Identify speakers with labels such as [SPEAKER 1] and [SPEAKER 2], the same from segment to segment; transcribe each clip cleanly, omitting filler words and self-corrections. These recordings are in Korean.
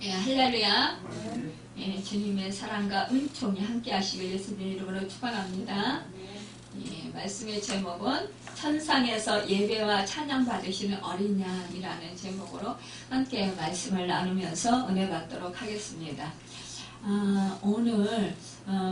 [SPEAKER 1] 예, 할렐루야. 예, 주님의 사랑과 은총이 함께 하시길 예수님 이름으로 축원합니다. 예, 말씀의 제목은 천상에서 예배와 찬양 받으시는 어린 양이라는 제목으로 함께 말씀을 나누면서 은혜 받도록 하겠습니다. 오늘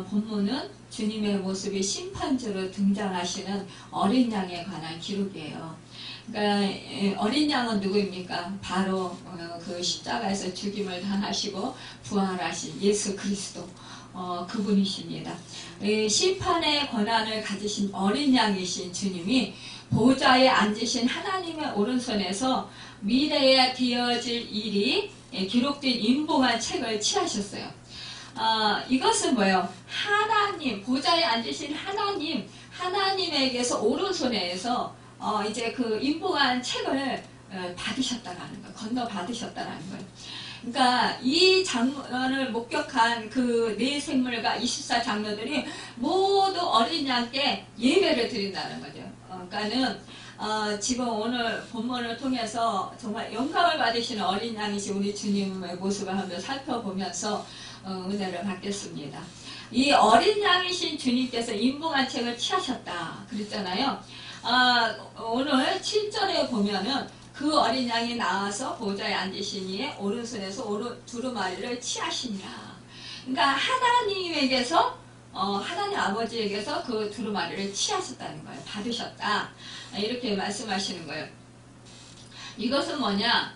[SPEAKER 1] 본문은 주님의 모습이 심판주로 등장하시는 어린 양에 관한 기록이에요. 그러니까 어린 양은 누구입니까? 바로 그 십자가에서 죽임을 당하시고 부활하신 예수 그리스도 그분이십니다. 심판의 권한을 가지신 어린 양이신 주님이 보좌에 앉으신 하나님의 오른손에서 미래에 되어질 일이 기록된 인봉한 책을 취하셨어요. 이것은 뭐예요? 하나님, 보좌에 앉으신 하나님에게서 오른손에서 이제 그 인봉한 책을 받으셨다라는 거예요. 건너 받으셨다라는 거예요. 그러니까 이 장면을 목격한 그 네 생물과 24장로들이 모두 어린 양께 예배를 드린다는 거죠. 그러니까는 지금 오늘 본문을 통해서 정말 영광을 받으시는 어린 양이신 우리 주님의 모습을 한번 살펴보면서 은혜를 받겠습니다. 이 어린 양이신 주님께서 인봉한 책을 취하셨다 그랬잖아요. 오늘 7절에 보면은 그 어린 양이 나와서 보좌에 앉으신 이의 오른손에서 두루마리를 취하시니라. 그러니까 하나님에게서 하나님 아버지에게서 그 두루마리를 취하셨다는 거예요. 받으셨다. 이렇게 말씀하시는 거예요. 이것은 뭐냐?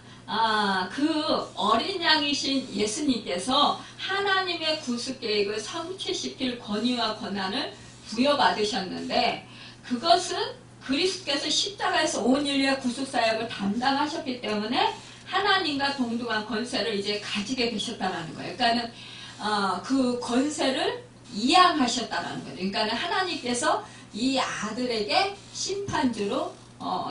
[SPEAKER 1] 그 어린 양이신 예수님께서 하나님의 구속 계획을 성취시킬 권위와 권한을 부여받으셨는데 그것은 그리스도께서 십자가에서 온 인류의 구속사역을 담당하셨기 때문에 하나님과 동등한 권세를 이제 가지게 되셨다는 거예요. 그러니까는 그 권세를 이양하셨다는 거예요. 그러니까 하나님께서 이 아들에게 심판주로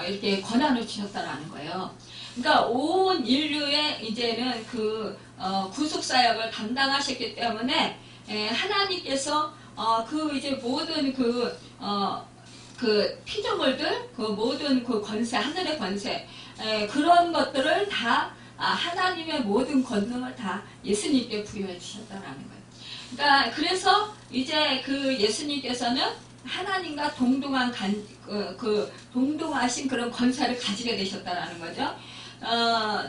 [SPEAKER 1] 이렇게 권한을 주셨다는 거예요. 그러니까 온 인류의 이제는 그 구속사역을 담당하셨기 때문에 하나님께서 그 이제 모든 그 피조물들, 그 모든 그 권세, 하늘의 권세, 그런 것들을 다 하나님의 모든 권능을 다 예수님께 부여해 주셨다는 거예요. 그러니까 그래서 이제 그 예수님께서는 하나님과 동등한 동등하신 그런 권세를 가지게 되셨다는 거죠.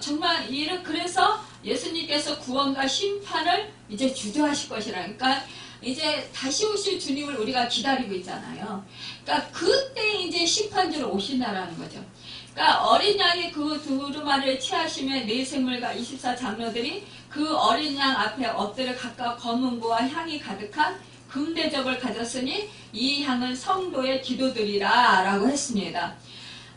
[SPEAKER 1] 정말 그래서 예수님께서 구원과 심판을 이제 주도하실 것이라니까. 이제 다시 오실 주님을 우리가 기다리고 있잖아요. 그러니까 그때 이제 심판주로 오신다라는 거죠. 그러니까 어린 양이 그 두루마리를 취하시며 네 생물과 24장로들이 그 어린 양 앞에 엎드려 각각 검은고와 향이 가득한 금대접을 가졌으니 이 향은 성도의 기도들이라 라고 했습니다.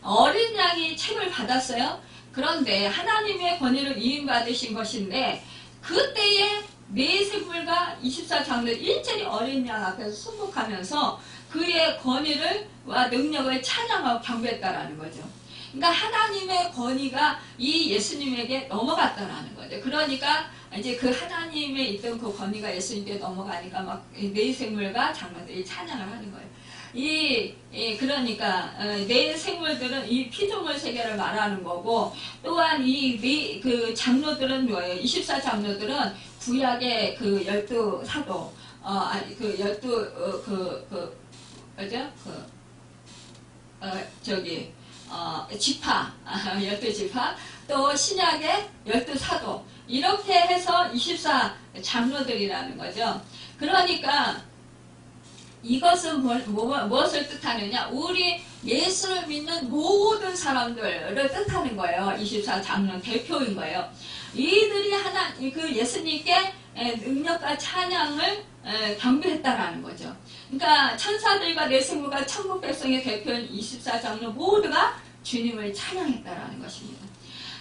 [SPEAKER 1] 어린 양이 책을 받았어요. 그런데 하나님의 권위를 이임받으신 것인데 그때에 네 생물과 24장로 일제히 어린 양 앞에서 순복하면서 그의 권위와 능력을 찬양하고 경배했다라는 거죠. 그러니까 하나님의 권위가 이 예수님에게 넘어갔다라는 거죠. 그러니까 이제 그 하나님에 있던 그 권위가 예수님께 넘어가니까 막 네 생물과 장로들이 찬양을 하는 거예요. 그러니까 네 생물들은 이 피조물 세계를 말하는 거고 또한 이 그 장로들은 뭐예요? 24장로들은 구약의 그 12사도 지파 12지파 또 신약의 12사도 이렇게 해서 24장로들이라는 거죠. 그러니까 이것은 무엇을 뜻하느냐? 우리 예수를 믿는 모든 사람들을 뜻하는 거예요. 24장로 대표인 거예요. 이들이 그 예수님께 능력과 찬양을 경배했다라는 거죠. 그러니까 천사들과 내생물과 천국 백성의 대표인 24장로 모두가 주님을 찬양했다라는 것입니다.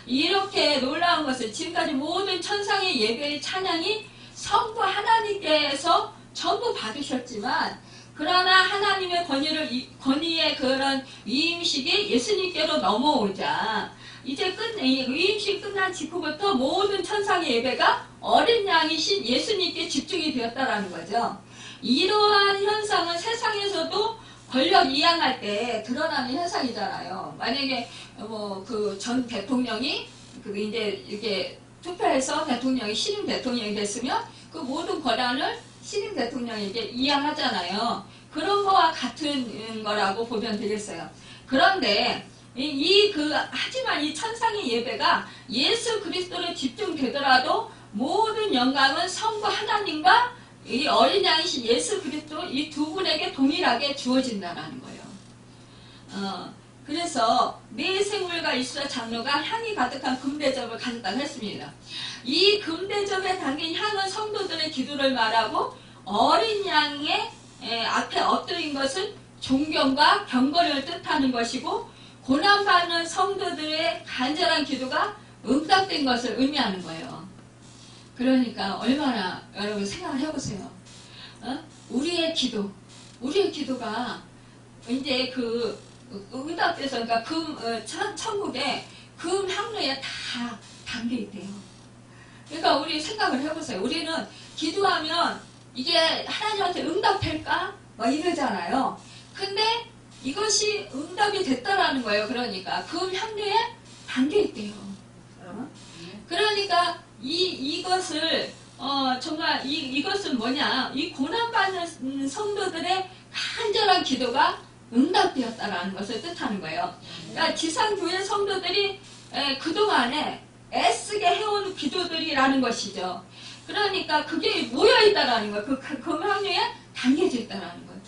[SPEAKER 1] 이렇게 놀라운 것은 지금까지 모든 천상의 예배의 찬양이 성부 하나님께서 전부 받으셨지만 그러나 하나님의 권위의 그런 위임식이 예수님께로 넘어오자 이제 위임식 끝난 직후부터 모든 천상의 예배가 어린 양이신 예수님께 집중이 되었다라는 거죠. 이러한 현상은 세상에서도 권력 이양할 때 드러나는 현상이잖아요. 만약에 뭐 그 전 대통령이 이제 이렇게 투표해서 대통령이 신임 대통령이 됐으면 그 모든 권한을 신임 대통령에게 이양하잖아요. 그런 거와 같은 거라고 보면 되겠어요. 그런데 하지만 이 천상의 예배가 예수 그리스도로 집중되더라도 모든 영광은 성부 하나님과 이 어린 양이신 예수 그리스도 이 두 분에게 동일하게 주어진다는 거예요. 그래서 네 생물과 이스라 장로가 향이 가득한 금대접을 가졌다고 했습니다. 이 금대접에 담긴 향은 성도들의 기도를 말하고 어린 양의 앞에 엎드린 것은 존경과 경건을 뜻하는 것이고 고난받는 성도들의 간절한 기도가 응답된 것을 의미하는 거예요. 그러니까 얼마나 여러분 생각을 해보세요. 우리의 기도가 이제 응답돼서 그러니까 천국에 금 향로에 다 담겨 있대요. 그러니까 우리 생각을 해보세요. 우리는 기도하면 이게 하나님한테 응답될까? 막 이러잖아요. 근데 이것이 응답이 됐다라는 거예요. 그러니까 금 향로에 담겨 있대요. 그러니까 이것을 정말 이것은 뭐냐? 이 고난받는 성도들의 간절한 기도가 응답되었다라는 것을 뜻하는 거예요. 그러니까 지상교회 성도들이 그동안에 애쓰게 해온 기도들이라는 것이죠. 그러니까 그게 모여있다라는 거예요. 그 금합류에 담겨져 있다라는 거예요.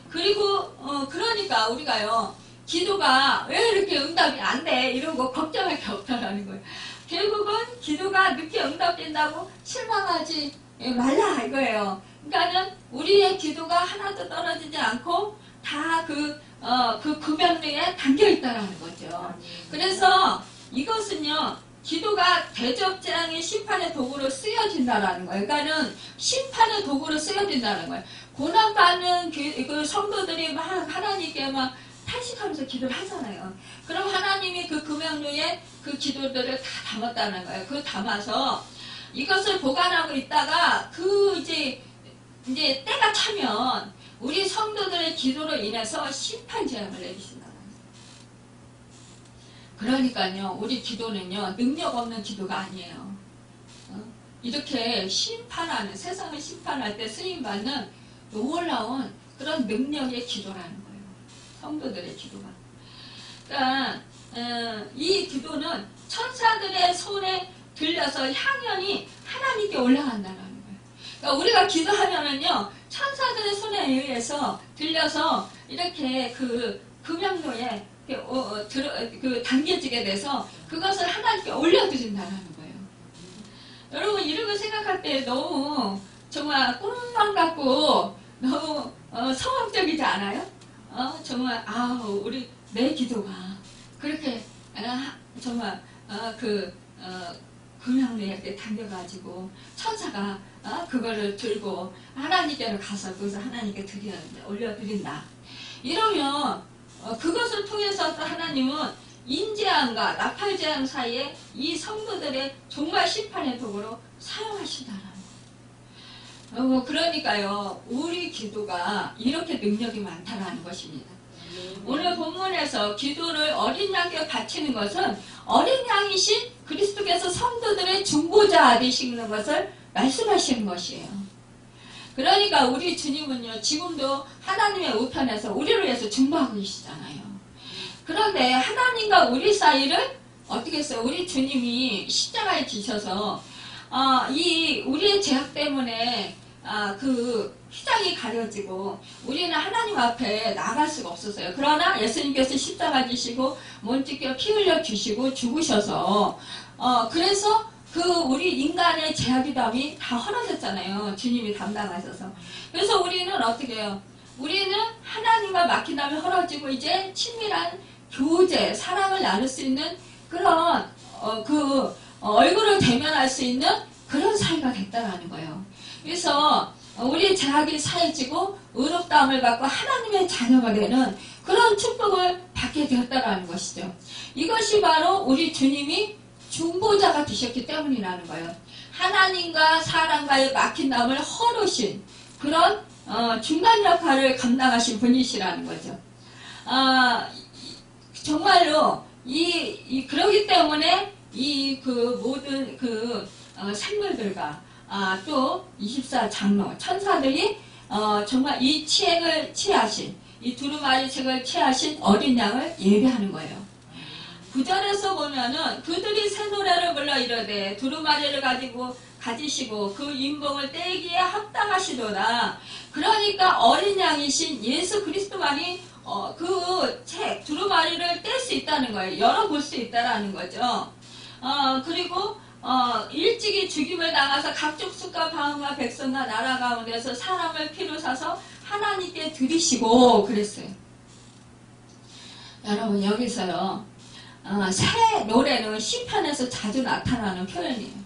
[SPEAKER 1] 그리고 그러니까 우리가요, 기도가 왜 이렇게 응답이 안 돼? 이러고 걱정할 게 없다라는 거예요. 결국은 기도가 늦게 응답된다고 실망하지 말라 이거예요. 그러니까는 우리의 기도가 하나도 떨어지지 않고 다 그 금양류에 담겨 있다라는 거죠. 그래서 이것은요, 기도가 대접재앙의 심판의 도구로 쓰여진다라는 거예요. 그러니까는 심판의 도구로 쓰여진다는 거예요. 고난받는 그 성도들이 막 하나님께 막 탄식하면서 기도를 하잖아요. 그럼 하나님이 그 금양류에 그 기도들을 다 담았다는 거예요. 그 담아서 이것을 보관하고 있다가 이제 때가 차면 우리 성도들의 기도로 인해서 심판 재앙을 내리신다는 거예요. 그러니까요, 우리 기도는요, 능력 없는 기도가 아니에요. 이렇게 심판하는, 세상을 심판할 때 쓰임받는 놀라운 그런 능력의 기도라는 거예요. 성도들의 기도가. 그러니까 이 기도는 천사들의 손에 들려서 향연이 하나님께 올라간다는 거예요. 그러니까 우리가 기도하면은요, 천사들의 손에 의해서 들려서 이렇게 그 금양로에 당겨지게 돼서 그것을 하나님께 올려드린다는 거예요. 여러분, 이런 거 생각할 때 너무 정말 꿈만 같고 너무 성황적이지 않아요? 정말 내 기도가 그렇게 정말 금양로에 이렇게 당겨가지고 천사가 그거를 들고 하나님께로 가서 그것을 하나님께 올려드린다. 이러면 그것을 통해서 또 하나님은 인재앙과 나팔재앙 사이에 이 성도들의 정말 심판의 도구로 사용하신다는 거예요. 그러니까요, 우리 기도가 이렇게 능력이 많다는 것입니다. 오늘 본문에서 기도를 어린 양께 바치는 것은 어린 양이신 그리스도께서 성도들의 중보자 되시는 것을 말씀하시는 것이에요. 그러니까 우리 주님은요, 지금도 하나님의 우편에서 우리를 위해서 중보하고 계시잖아요. 그런데 하나님과 우리 사이를 어떻게 했어요? 우리 주님이 십자가에 지셔서 우리의 죄악 때문에 그 휘장이 가려지고 우리는 하나님 앞에 나갈 수가 없었어요. 그러나 예수님께서 십자가 지시고 몸찢겨 피 흘려 주시고 죽으셔서 그래서 우리 인간의 죄악이담이 다 헐어졌잖아요. 주님이 담당하셔서. 그래서 우리는 어떻게 해요? 우리는 하나님과 맡긴 다음에 헐어지고 이제 친밀한 교제, 사랑을 나눌 수 있는 그런 얼굴을 대면할 수 있는 그런 사이가 됐다라는 거예요. 그래서 우리 죄악이 사해지고 의롭다함을 받고 하나님의 자녀가 되는 그런 축복을 받게 되었다라는 것이죠. 이것이 바로 우리 주님이 중보자가 되셨기 때문이라는 거예요. 하나님과 사람과의 막힌담을 헐으신 그런 중간 역할을 감당하신 분이시라는 거죠. 정말로 그러기 때문에 이 그 모든 그 생물들과 또 24장로 천사들이 정말 이 치행을 취하신 이 두루마리 책을 취하신 어린 양을 예배하는 거예요. 9절에서 보면은 그들이 새 노래를 불러 이르되 두루마리를 가지시고 그 인봉을 떼기에 합당하시도다. 그러니까 어린 양이신 예수 그리스도만이 그 책 두루마리를 뗄 수 있다는 거예요. 열어볼 수 있다라는 거죠. 그리고 일찍이 죽임을 당하사 각 족속과 방언과 백성과 나라 가운데서 사람을 피로 사서 하나님께 드리시고 그랬어요. 여러분 여기서요. 새 노래는 시편에서 자주 나타나는 표현이에요.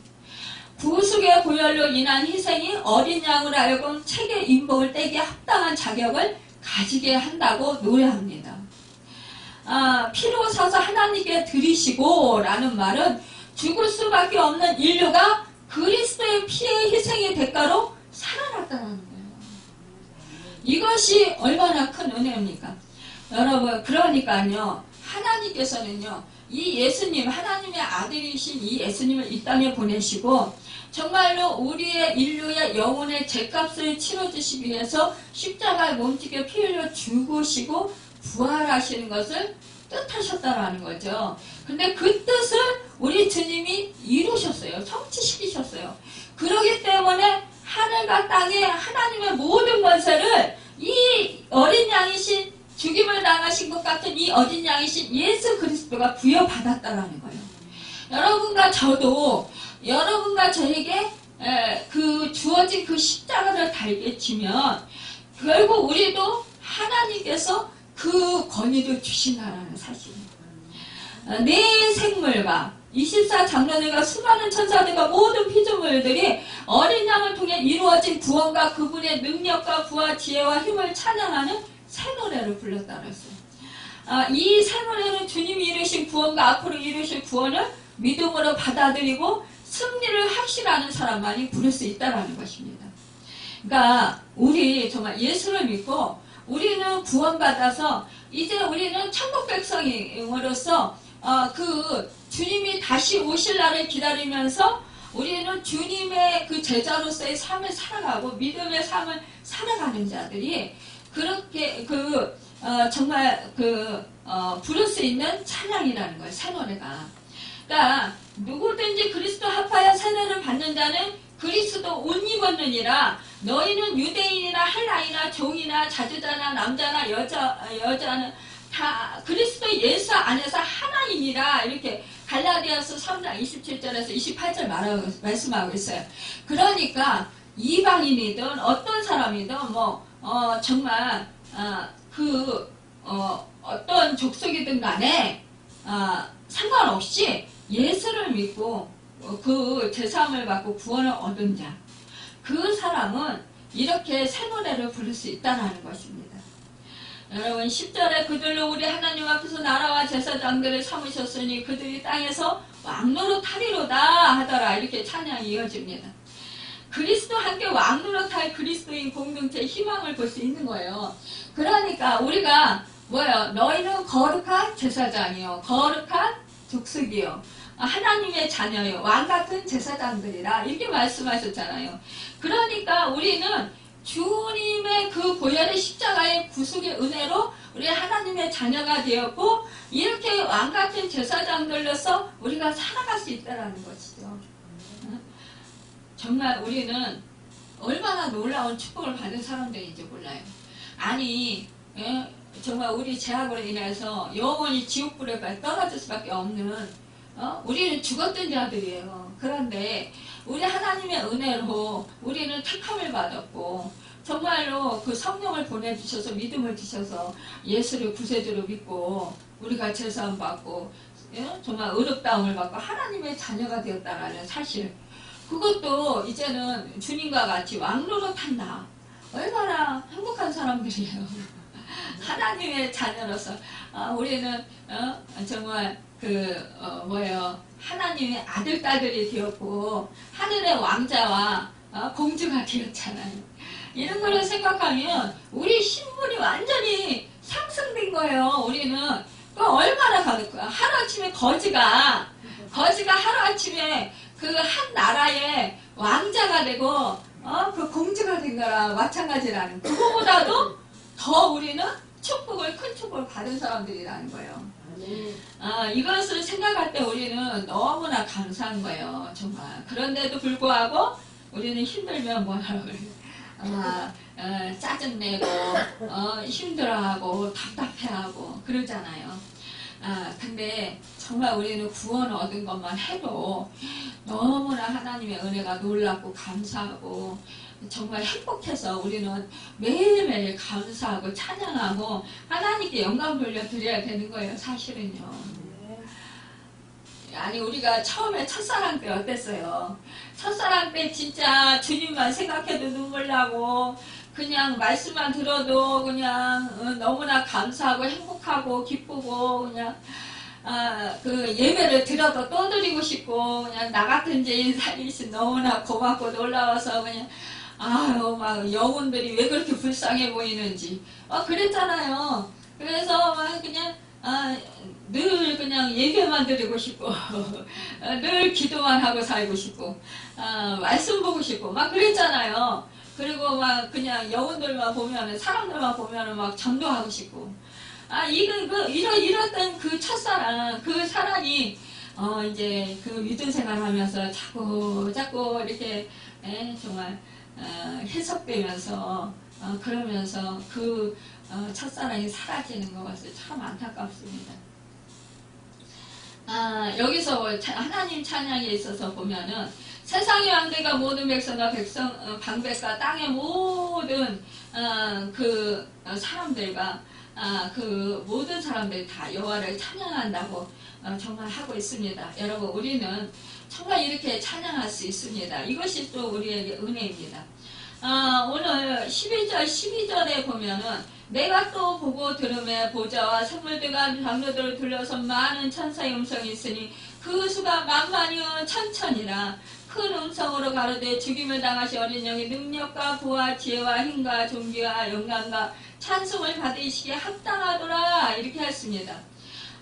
[SPEAKER 1] 구속의 고열로 인한 희생이 어린 양을 하여금 책의 인봉을 떼기에 합당한 자격을 가지게 한다고 노래합니다. 피로 사서 하나님께 드리시고 라는 말은 죽을 수밖에 없는 인류가 그리스도의 피의 희생의 대가로 살아났다는 거예요. 이것이 얼마나 큰 은혜입니까? 여러분 그러니까요. 하나님께서는요. 이 예수님 하나님의 아들이신 이 예수님을 이 땅에 보내시고 정말로 우리의 인류의 영혼의 죄값을 치러주시기 위해서 십자가에 몸짓게 피 흘려 죽으시고 부활하시는 것을 뜻하셨다라는 거죠. 근데 그 뜻을 우리 주님이 이루셨어요. 성취시키셨어요. 그렇기 때문에 하늘과 땅에 하나님의 모든 권세를 이 어린 양이신 죽임을 당하신 것 같은 이 어린 양이신 예수 그리스도가 부여받았다라는 거예요. 여러분과 저도 여러분과 저에게 그 주어진 그 십자가를 달게 지면 결국 우리도 하나님께서 그 권위를 주신다는 사실입니다. 내 생물과 24장로들과 수많은 천사들과 모든 피조물들이 어린 양을 통해 이루어진 구원과 그분의 능력과 부와 지혜와 힘을 찬양하는 새 노래를 불렀다 그랬어요. 이 새 노래는 주님이 이루신 구원과 앞으로 이루실 구원을 믿음으로 받아들이고 승리를 확신하는 사람만이 부를 수 있다는 것입니다. 그러니까 우리 정말 예수를 믿고 우리는 구원받아서 이제 우리는 천국 백성으로서 그 주님이 다시 오실 날을 기다리면서 우리는 주님의 그 제자로서의 삶을 살아가고 믿음의 삶을 살아가는 자들이 그렇게 정말 부를 수 있는 찬양이라는 거예요. 새 노래가. 그러니까 누구든지 그리스도 합하여 세례를 받는 자는 그리스도 옷 입었느니라. 너희는 유대인이나 헬라이나 종이나 자주자나 남자나 여자는 다 그리스도 예수 안에서 하나이니라. 이렇게 갈라디아서 3장 27절에서 28절 말씀하고 있어요. 그러니까 이방인이든 어떤 사람이든 정말 어떤 족속이든 간에 상관없이 예수를 믿고 그 제사함을 받고 구원을 얻은 자, 그 사람은 이렇게 새 노래를 부를 수 있다는 것입니다. 여러분 10절에 그들로 우리 하나님 앞에서 나라와 제사장들을 삼으셨으니 그들이 땅에서 왕노릇하리로다 하더라. 이렇게 찬양이 이어집니다. 그리스도 함께 왕노릇할 그리스도인 공동체의 희망을 볼 수 있는 거예요. 그러니까 우리가 뭐예요? 너희는 거룩한 제사장이요, 거룩한 족속이요, 하나님의 자녀요, 왕같은 제사장들이라 이렇게 말씀하셨잖아요. 그러니까 우리는 주님의 그 보혈의 십자가의 구속의 은혜로 우리 하나님의 자녀가 되었고 이렇게 왕같은 제사장들로서 우리가 살아갈 수 있다는 것이죠. 정말 우리는 얼마나 놀라운 축복을 받은 사람들인지 몰라요. 아니 정말 우리 죄악으로 인해서 영원히 지옥불에 떨어질 수밖에 없는 우리는 죽었던 자들이에요. 그런데 우리 하나님의 은혜로 우리는 택함을 받았고 정말로 그 성령을 보내주셔서 믿음을 주셔서 예수를 구세주로 믿고 우리가 제사함 받고 정말 의롭다움을 받고 하나님의 자녀가 되었다라는 사실, 그것도 이제는 주님과 같이 왕노릇한다. 얼마나 행복한 사람들이에요. 하나님의 자녀로서 우리는 정말 하나님의 아들 딸들이 되었고 하늘의 왕자와 공주가 되었잖아요. 이런 거를 생각하면 우리 신분이 완전히 상승된 거예요. 우리는 얼마나 하루아침에 거지가 거지가 하루아침에 그 한 나라의 왕자가 되고 그 공주가 된 거랑 마찬가지라는, 그거보다도 더 우리는 축복을, 큰 축복을 받은 사람들이라는 거예요. 이것을 생각할 때 우리는 너무나 감사한 거예요, 정말. 그런데도 불구하고 우리는 힘들면 뭐라고 그래요? 짜증내고 힘들어하고 답답해하고 그러잖아요. 근데 정말 우리는 구원 얻은 것만 해도 너무나 하나님의 은혜가 놀랍고 감사하고 정말 행복해서 우리는 매일매일 감사하고 찬양하고 하나님께 영광 돌려드려야 되는 거예요, 사실은요. 아니, 우리가 처음에 첫사랑 때 어땠어요? 첫사랑 때 진짜 주님만 생각해도 눈물 나고 그냥 말씀만 들어도 그냥 너무나 감사하고 행복하고 기쁘고 그냥 그 예배를 드려도 또 드리고 싶고 그냥 나 같은 죄인 살리신 너무나 고맙고 놀라워서 그냥 막 영혼들이 왜 그렇게 불쌍해 보이는지 그랬잖아요. 그래서 막 그냥 늘 그냥 예배만 드리고 싶고 늘 기도만 하고 살고 싶고 말씀 보고 싶고 막 그랬잖아요. 그리고 막 그냥 영혼들만 보면은, 사람들만 보면은 막 전도하고 싶고 이랬던 그 첫사랑, 그 사랑이 이제 그 믿음 생활하면서 자꾸 이렇게 정말 해석되면서 그러면서 그 첫사랑이 사라지는 것이 참 안타깝습니다. 여기서 하나님 찬양에 있어서 보면은 세상의 왕들과 모든 백성과 방백과 땅의 모든 그 사람들과 그 모든 사람들이 다 여호와를 찬양한다고 정말 하고 있습니다. 여러분, 우리는 정말 이렇게 찬양할 수 있습니다. 이것이 또 우리에게 은혜입니다. 오늘 11절 12절에 보면은 내가 또 보고 들음에 보좌와 생물들과 장로들을 둘러선 많은 천사의 음성이 있으니 그 수가 만만이요 천천이라. 큰 음성으로 가로되 죽임을 당하시 어린 영이 능력과 부와 지혜와 힘과 존귀와 영광과 찬송을 받으시기에 합당하더라, 이렇게 했습니다.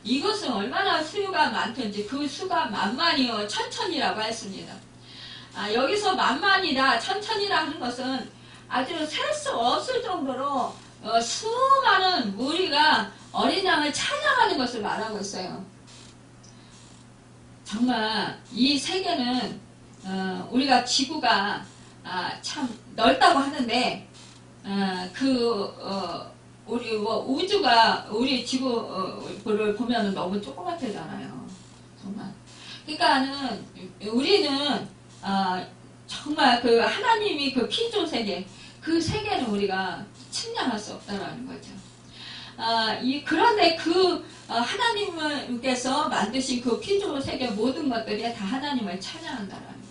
[SPEAKER 1] 이것은 얼마나 수요가 많던지 그 수가 만만이요 천천이라고 했습니다. 여기서 만만이다 천천이라 하는 것은 아주 셀 수 없을 정도로 수많은 무리가 어린 양을 찬양하는 것을 말하고 있어요. 정말 이 세계는 우리가 지구가 참 넓다고 하는데 우리 우주가 우리 지구를 보면은 너무 조그맣대잖아요. 정말. 그러니까는 우리는 정말 그 하나님이 그 피조 세계, 그 세계는 우리가 측량할 수 없다라는 거죠. 그런데 그 하나님께서 만드신 그 피조 세계 모든 것들이 다 하나님을 찬양한다라는 거죠.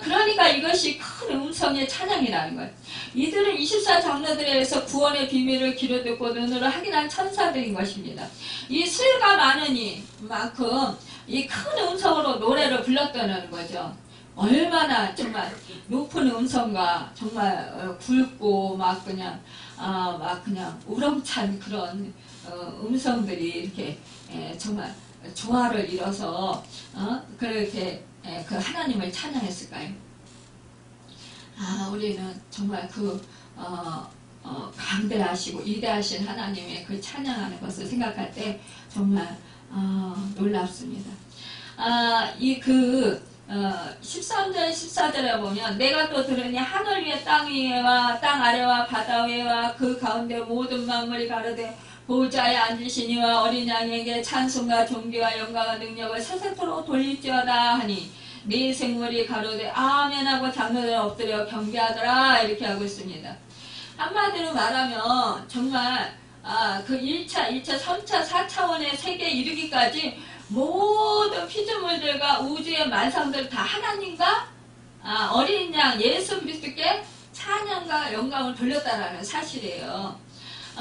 [SPEAKER 1] 그러니까 이것이 큰 음성의 찬양이라는 거예요. 이들은 24장로들에서 구원의 비밀을 귀로 듣고 눈으로 확인한 천사들인 것입니다. 이 수요가 많으니만큼 이 큰 음성으로 노래를 불렀다는 거죠. 얼마나 정말 높은 음성과 정말 굵고 막 그냥 우렁찬 그런 음성들이 이렇게 정말 조화를 이뤄서 그렇게 그 하나님을 찬양했을까요? 우리는 정말 그 강대하시고 위대하신 하나님의 그 찬양하는 것을 생각할 때 정말 놀랍습니다. 13절 14절에 보면 내가 또 들으니 하늘 위에 땅 위에와 땅 아래와 바다 위에와 그 가운데 모든 만물이 가로되 보좌에 앉으시니와 어린 양에게 찬송과 존귀와 영광과 능력을 세세토록 돌릴지어다 하니 네 생물이 가로되 아멘하고 장로들 엎드려 경배하더라, 이렇게 하고 있습니다. 한마디로 말하면 정말 그 1차, 2차, 3차, 4차원의 세계에 이르기까지 모든 피조물들과 우주의 만상들 다 하나님과 어린 양 예수 그리스도께 찬양과 영광을 돌렸다라는 사실이에요.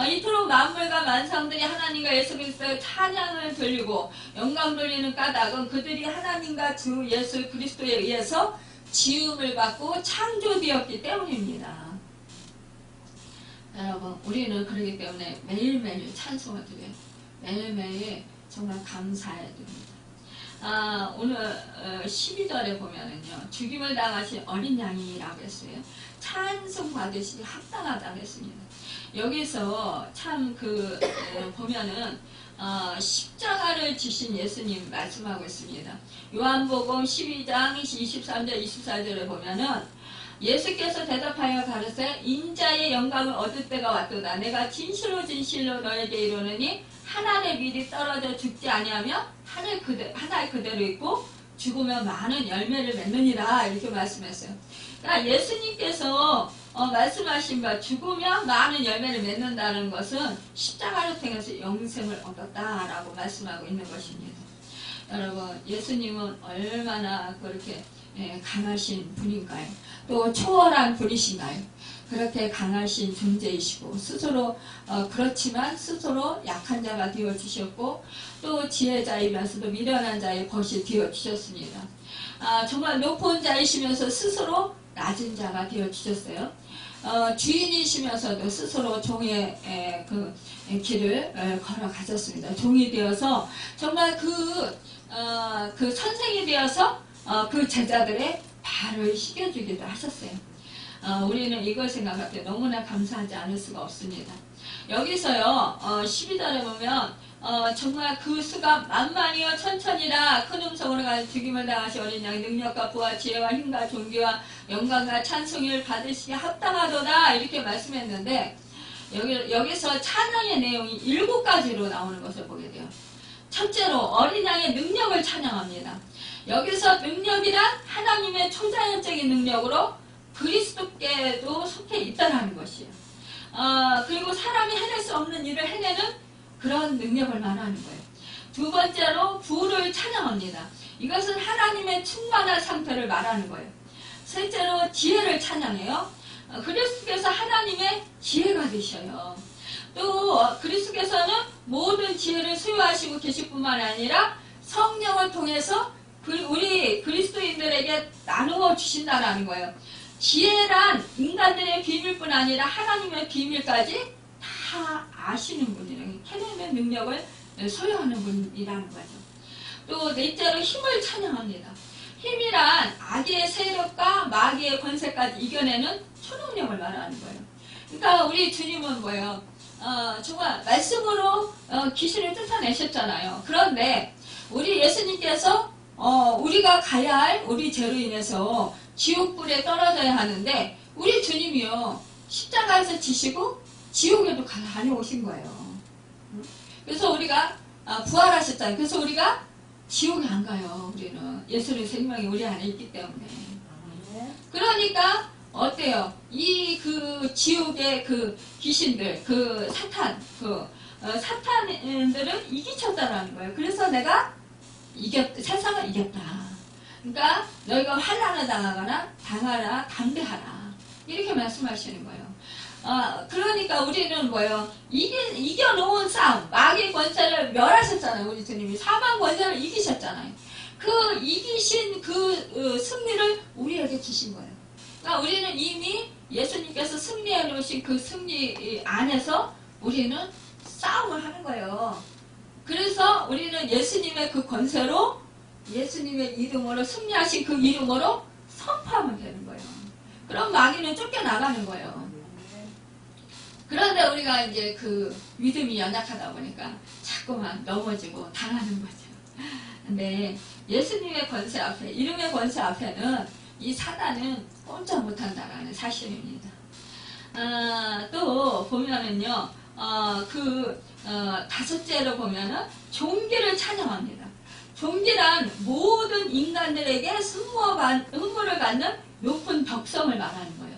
[SPEAKER 1] 이토록 만물과 만상들이 하나님과 예수 그리스도의 찬양을 돌리고 영광 돌리는 까닭은 그들이 하나님과 주 예수 그리스도에 의해서 지음을 받고 창조되었기 때문입니다. 여러분, 우리는 그렇기 때문에 매일매일 찬송을 드려요. 매일매일 정말 감사해야 됩니다. 오늘 12절에 보면은요, 죽임을 당하신 어린 양이라고 했어요. 찬송 받으시기 합당하다고 했습니다. 여기서 참 보면은 십자가를 지신 예수님 말씀하고 있습니다. 요한복음 12장 23절 24절에 보면은 예수께서 대답하여 가르세 인자의 영광을 얻을 때가 왔도다. 내가 진실로 진실로 너에게 이르노니 하나의 밀이 떨어져 죽지 아니하며 하나의 그대로 있고 죽으면 많은 열매를 맺느니라 이렇게 말씀했어요. 그러니까 예수님께서 말씀하신 바 죽으면 많은 열매를 맺는다는 것은 십자가를 통해서 영생을 얻었다라고 말씀하고 있는 것입니다. 여러분, 예수님은 얼마나 그렇게 강하신 분인가요? 또 초월한 분이신가요? 그렇게 강하신 존재이시고 스스로 그렇지만 스스로 약한 자가 되어주셨고 또 지혜자이면서도 미련한 자의 벗이 되어주셨습니다. 정말 높은 자이시면서 스스로 낮은 자가 되어주셨어요. 주인이시면서도 스스로 종의 길을 걸어가셨습니다. 종이 되어서 정말 그 선생이 되어서 그 제자들의 발을 씻겨주기도 하셨어요. 우리는 이걸 생각할 때 너무나 감사하지 않을 수가 없습니다. 여기서요 12절에 보면 정말 그 수가 만만이여 천천이라 큰 음성으로 가서 죽임을 당하시 어린 양의 능력과 부와 지혜와 힘과 존귀와 영광과 찬송을 받으시기 합당하도다 이렇게 말씀했는데 여기서 찬양의 내용이 7가지로 나오는 것을 보게 돼요. 첫째로 어린 양의 능력을 찬양합니다. 여기서 능력이란 하나님의 초자연적인 능력으로 그리스도께도 속해 있다는 것이에요. 그리고 사람이 해낼 수 없는 일을 해내는 그런 능력을 말하는 거예요. 두 번째로 부를 찬양합니다. 이것은 하나님의 충만한 상태를 말하는 거예요. 셋째로 지혜를 찬양해요. 그리스도께서 하나님의 지혜가 되셔요. 또 그리스도께서는 모든 지혜를 소유하시고 계실 뿐만 아니라 성령을 통해서 우리 그리스도인들에게 나누어 주신다는 거예요. 지혜란 인간들의 비밀뿐 아니라 하나님의 비밀까지 다 아시는 분이라는 해내는 능력을 소유하는 분이라는 거죠. 또 넷째로 힘을 찬양합니다. 힘이란 악의 세력과 마귀의 권세까지 이겨내는 초능력을 말하는 거예요. 그러니까 우리 주님은 뭐예요? 정말 말씀으로 귀신을 쫓아내셨잖아요. 그런데 우리 예수님께서 우리가 가야 할 우리 죄로 인해서 지옥불에 떨어져야 하는데 우리 주님이요 십자가에서 지시고 지옥에도 다녀오신 거예요. 그래서 우리가 부활하셨잖아요. 그래서 우리가 지옥에 안 가요. 우리는 예수의 생명이 우리 안에 있기 때문에. 그러니까 어때요? 그 지옥의 그 귀신들, 그 사탄들은 이기쳤다라는 거예요. 그래서 내가 세상을 이겼다. 그러니까 너희가 환난을 당하라, 담대하라. 이렇게 말씀하시는 거예요. 그러니까 우리는 뭐예요? 이겨놓은 싸움, 마귀의 권세를 멸하셨잖아요. 우리 주님이 사망 권세를 이기셨잖아요. 그 이기신 승리를 우리에게 주신 거예요. 그러니까 우리는 이미 예수님께서 승리해 놓으신 그 승리 안에서 우리는 싸움을 하는 거예요. 그래서 우리는 예수님의 그 권세로 예수님의 이름으로 승리하신 그 이름으로 선포하면 되는 거예요. 그럼 마귀는 쫓겨나가는 거예요. 그런데 우리가 이제 그 믿음이 연약하다 보니까 자꾸만 넘어지고 당하는 거죠. 근데 예수님의 권세 앞에, 이름의 권세 앞에는 이 사단은 꼼짝 못한다라는 사실입니다. 또 보면은요, 다섯째로 보면은 종기를 찬양합니다. 종기란 모든 인간들에게 흠모를 받는 높은 덕성을 말하는 거예요.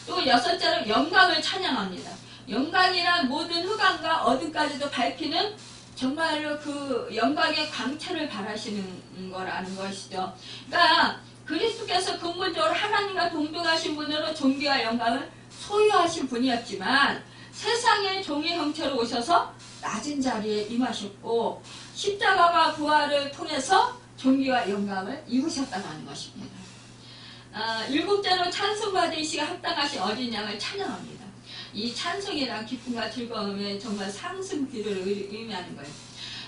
[SPEAKER 1] 또 여섯째로 영광을 찬양합니다. 영광이란 모든 흑암과 어둠까지도 밝히는 정말로 그 영광의 광채를 바라시는 거라는 것이죠. 그러니까 그리스도께서 근본적으로 하나님과 동등하신 분으로 존귀와 영광을 소유하신 분이었지만 세상의 종의 형태로 오셔서 낮은 자리에 임하셨고 십자가와 부활을 통해서 존귀와 영광을 이루셨다는 것입니다. 일곱째로 찬송받으시기 합당하신 어린 양을 찬양합니다. 이 찬송이란 기쁨과 즐거움의 정말 상승기를 의미하는 거예요.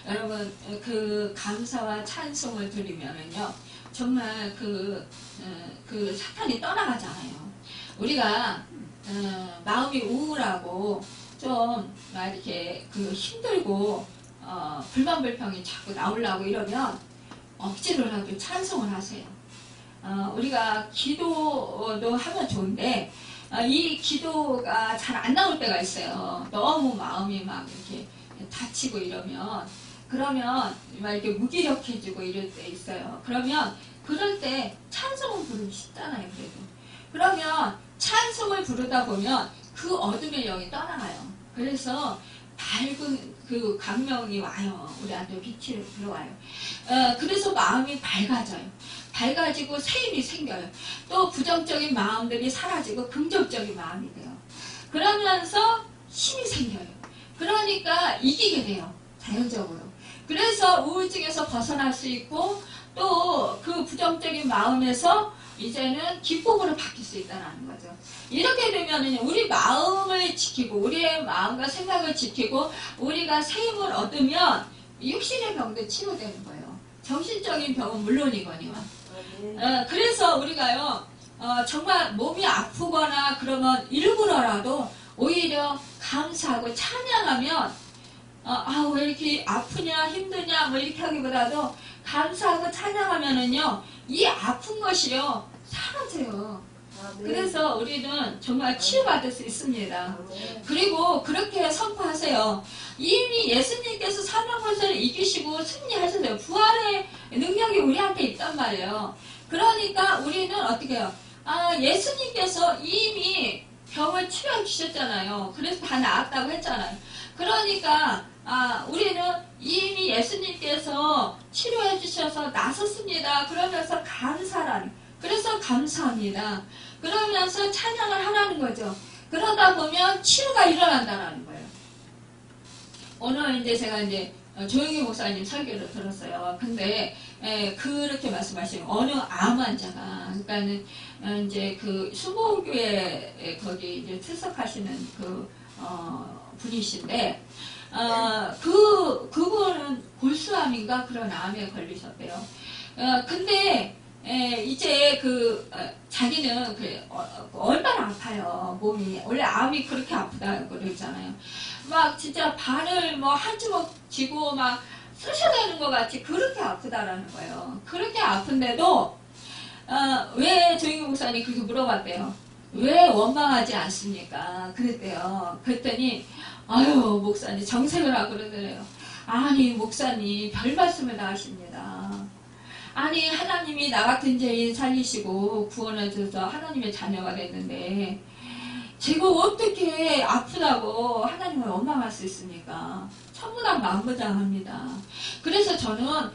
[SPEAKER 1] 여러분 그 감사와 찬송을 드리면은요 정말 그 사탄이 떠나가잖아요. 우리가 마음이 우울하고 좀 막 이렇게 그 힘들고 불만불평이 자꾸 나오려고 이러면 억지로라도 찬송을 하세요. 우리가 기도도 하면 좋은데 이 기도가 잘 안 나올 때가 있어요. 너무 마음이 막 이렇게 다치고 이러면 그러면 막 이렇게 무기력해지고 이럴 때 있어요. 그러면 그럴 때 찬송을 부르기 쉽잖아요. 그래도 그러면 찬송을 부르다 보면 그 어둠의 영이 떠나가요. 그래서 밝은 그 광명이 와요. 우리한테 빛이 들어와요. 그래서 마음이 밝아져요. 밝아지고 새 힘이 생겨요. 또 부정적인 마음들이 사라지고 긍정적인 마음이 돼요. 그러면서 힘이 생겨요. 그러니까 이기게 돼요. 자연적으로. 그래서 우울증에서 벗어날 수 있고 또 그 부정적인 마음에서 이제는 기쁨으로 바뀔 수 있다는 거죠. 이렇게 되면 우리 마음을 지키고 우리의 마음과 생각을 지키고 우리가 새 힘을 얻으면 육신의 병도 치료되는 거예요. 정신적인 병은 물론이거니와. 그래서 우리가요 정말 몸이 아프거나 그러면 일부러라도 오히려 감사하고 찬양하면 왜 이렇게 아프냐 힘드냐 뭐 이렇게 하기보다도 감사하고 찬양하면은요 이 아픈 것이요 사라져요. 그래서 우리는 정말 치유받을 수 있습니다. 그리고 그렇게 선포하세요. 이미 예수님께서 사망권세를 이기시고 승리하셨어요. 부활의 능력이 우리한테 있단 말이에요. 그러니까 우리는 어떻게 해요? 예수님께서 이미 병을 치료해 주셨잖아요. 그래서 다 나았다고 했잖아요. 그러니까 우리는 이미 예수님께서 치료해 주셔서 나섰습니다. 그러면서 감사라는 그래서 감사합니다. 그러면서 찬양을 하라는 거죠. 그러다 보면 치유가 일어난다는 거예요. 오늘 이제 제가 이제 조영희 목사님 설교를 들었어요. 근데 그렇게 말씀하시면 어느 암 환자가 그러니까는 이제 그 수보교회 거기 이제 출석하시는 그 분이신데 그분은 골수암인가 그런 암에 걸리셨대요. 근데 이제 자기는 얼마나 아파요. 몸이 원래 암이 그렇게 아프다고 그러잖아요. 막 진짜 발을 뭐 한 주먹 쥐고 막 쑤셔대는 것 같이 그렇게 아프다라는 거예요. 그렇게 아픈데도 왜 조영희 목사님 그렇게 물어봤대요. 왜 원망하지 않습니까? 그랬대요. 그랬더니 아유 목사님 정색을 하고 그러더래요. 아니 목사님 별 말씀을 다 하십니다. 아니 하나님이 나 같은 죄인 살리시고 구원해 주셔서 하나님의 자녀가 됐는데 제가 어떻게 아프다고 하나님을 원망할 수 있습니까? 천부당 만부장합니다. 그래서 저는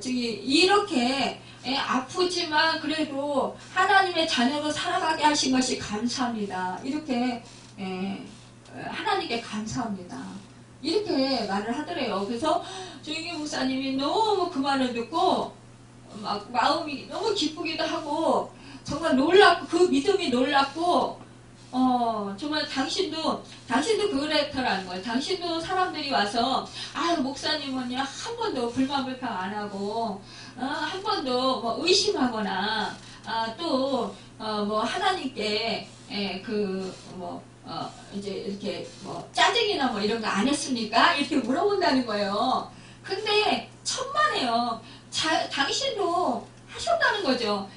[SPEAKER 1] 이렇게 아프지만 그래도 하나님의 자녀로 살아가게 하신 것이 감사합니다. 이렇게 하나님께 감사합니다. 이렇게 말을 하더래요. 그래서 조영희 목사님이 너무 그 말을 듣고 막 마음이 너무 기쁘기도 하고 정말 놀랍고 그 믿음이 놀랍고 정말 당신도 그랬더라는 거예요. 당신도 사람들이 와서 목사님은요 한 번도 불만불평 안 하고 한 번도 뭐 의심하거나 또 뭐 하나님께 이제 이렇게 뭐 짜증이나 뭐 이런 거 안 했습니까? 이렇게 물어본다는 거예요. 근데 천만에요. 당신도 하셨다는 거죠.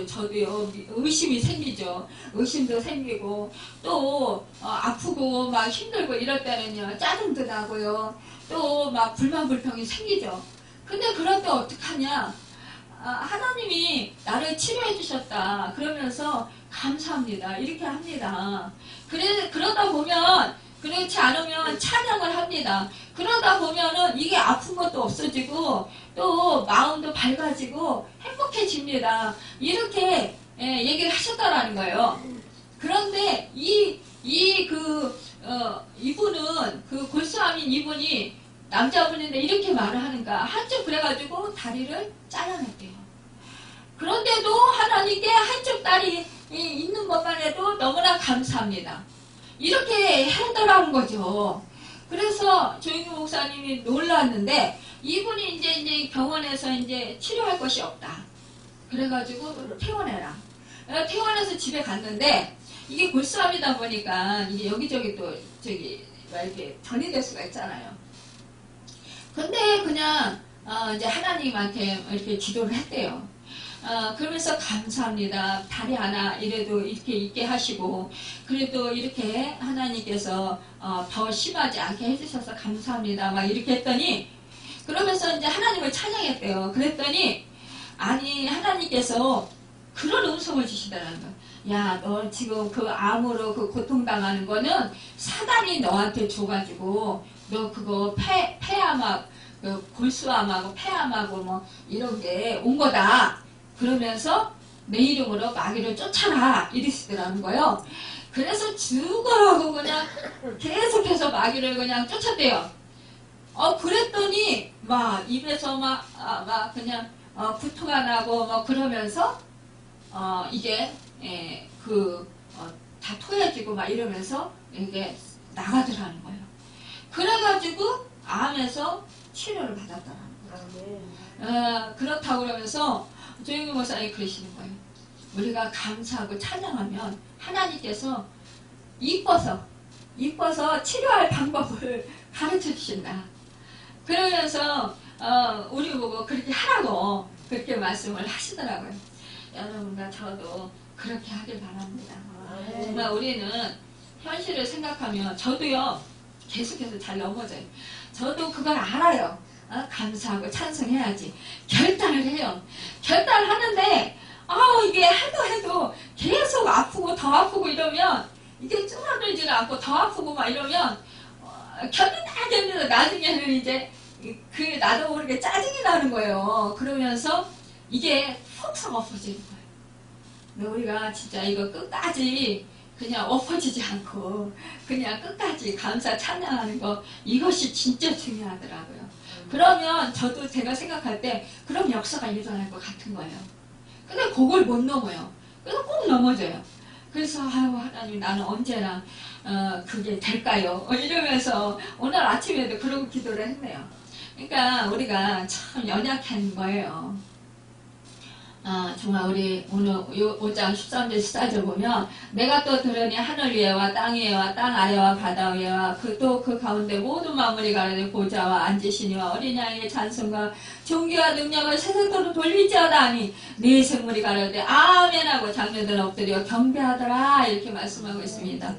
[SPEAKER 1] 저도요 의심이 생기죠. 의심도 생기고 또 아프고 막 힘들고 이럴 때는요 짜증도 나고요. 또 막 불만불평이 생기죠. 근데 그럴 때 어떡하냐? 하나님이 나를 치료해 주셨다. 그러면서 감사합니다. 이렇게 합니다. 그러다 보면 그렇지 않으면 찬양을 합니다. 그러다 보면은 이게 아픈 것도 없어지고 또 마음도 밝아지고 행복해집니다. 이렇게 얘기를 하셨다라는 거예요. 그런데 이분은 그 골수암인 이분이 남자분인데 이렇게 말을 하는가 한쪽 그래가지고 다리를 잘라냈대요. 그런데도 하나님께 한쪽 다리 있는 것만 해도 너무나 감사합니다. 이렇게 하더라는 거죠. 그래서 조영규 목사님이 놀랐는데 이분이 이제 병원에서 이제 치료할 것이 없다. 그래가지고 퇴원해라. 퇴원해서 집에 갔는데 이게 골수암이다 보니까 이게 여기저기 또 저기 이렇게 전이될 수가 있잖아요. 근데 그냥 이제 하나님한테 이렇게 기도를 했대요. 그러면서 감사합니다. 다리 하나 이래도 이렇게 있게 하시고 그래도 이렇게 하나님께서 더 심하지 않게 해주셔서 감사합니다. 막 이렇게 했더니 그러면서 이제 하나님을 찬양했대요. 그랬더니 아니 하나님께서 그런 음성을 주시더라는 거예요. 야, 너 지금 그 암으로 그 고통당하는 거는 사단이 너한테 줘가지고 너 그거 폐암하고 그 골수암하고 폐암하고 뭐 이런 게 온 거다. 그러면서 내 이름으로 마귀를 쫓아라 이러시더라는 거예요. 그래서 죽어라고 그냥 계속해서 마귀를 그냥 쫓았대요. 그랬더니 막 입에서 막 그냥 구토가 나고 뭐 그러면서 이게 다 토해지고 막 이러면서 이게 나가더라는 거예요. 그래가지고 암에서 치료를 받았더라는 거예요. 그렇다고 그러면서 조영규 목사님이 그러시는 거예요. 우리가 감사하고 찬양하면 하나님께서 이뻐서 치료할 방법을 가르쳐 주신다. 그러면서 우리 보고 그렇게 하라고 그렇게 말씀을 하시더라고요. 여러분과 저도 그렇게 하길 바랍니다. 정말 우리는 현실을 생각하면 저도요 계속해서 잘 넘어져요. 저도 그걸 알아요. 감사하고 찬송해야지. 결단을 해요. 결단을 하는데 이게 해도 계속 아프고 더 아프고 이러면 이게 줄어들지는 않고 더 아프고 막 이러면 견디다 나중에는 이제 나도 모르게 짜증이 나는 거예요. 그러면서 이게 폭삭 엎어지는 거예요. 근데 우리가 진짜 이거 끝까지 그냥 엎어지지 않고 그냥 끝까지 감사 찬양하는 거 이것이 진짜 중요하더라고요. 그러면 저도 제가 생각할 때 그럼 역사가 일어날 것 같은 거예요. 근데 그걸 못 넘어요. 그래서 꼭 넘어져요. 그래서 하나님 나는 언제나 그게 될까요? 이러면서 오늘 아침에도 그러고 기도를 했네요. 그러니까 우리가 참 연약한 거예요. 정말 우리 오늘 5장 13절 14절 보면 내가 또 들으니 하늘 위에와 땅 위에와 땅 아래와 바다 위에와 그 가운데 모든 만물이 가라되 보좌와 앉으시니와 어린 양의 찬송과 존귀와 능력을 세상도로 돌릴지어다 하니 네 생물이 가라되 아멘 하고 장녀들 엎드려 경배하더라 이렇게 말씀하고 있습니다.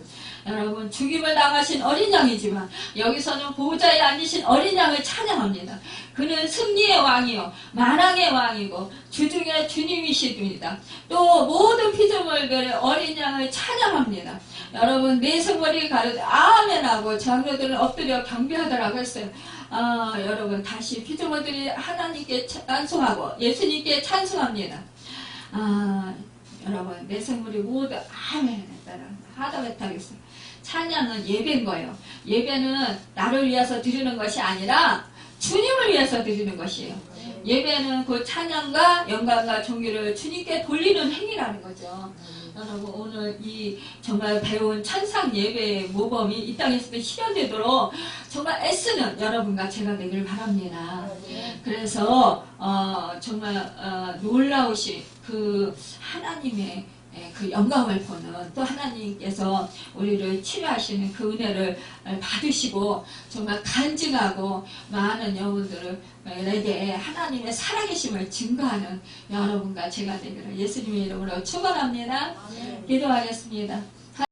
[SPEAKER 1] 여러분 죽임을 당하신 어린 양이지만 여기서는 보호자에 앉으신 어린 양을 찬양합니다. 그는 승리의 왕이요 만왕의 왕이고 주중의 주님이시옵니다. 또 모든 피조물들의 어린 양을 찬양합니다. 여러분 내 생물이 가르되 아멘하고 장로들은 엎드려 경배하더라고 했어요. 여러분 다시 피조물들이 하나님께 찬송하고 예수님께 찬송합니다. 여러분 내 생물이 모두 아멘 했다는 하다 못하겠어요. 찬양은 예배인 거예요. 예배는 나를 위해서 드리는 것이 아니라 주님을 위해서 드리는 것이에요. 예배는 그 찬양과 영광과 존귀를 주님께 돌리는 행위라는 거죠. 여러분 오늘 이 정말 배운 찬상 예배의 모범이 이 땅에서도 실현되도록 정말 애쓰는 여러분과 제가 되길 바랍니다. 그래서 정말 놀라우신 그 하나님의 그 영광을 보는 또 하나님께서 우리를 치료하시는 그 은혜를 받으시고 정말 간증하고 많은 영혼들에게 하나님의 살아계심을 증거하는 여러분과 제가 되기를 예수님의 이름으로 축원합니다. 기도하겠습니다.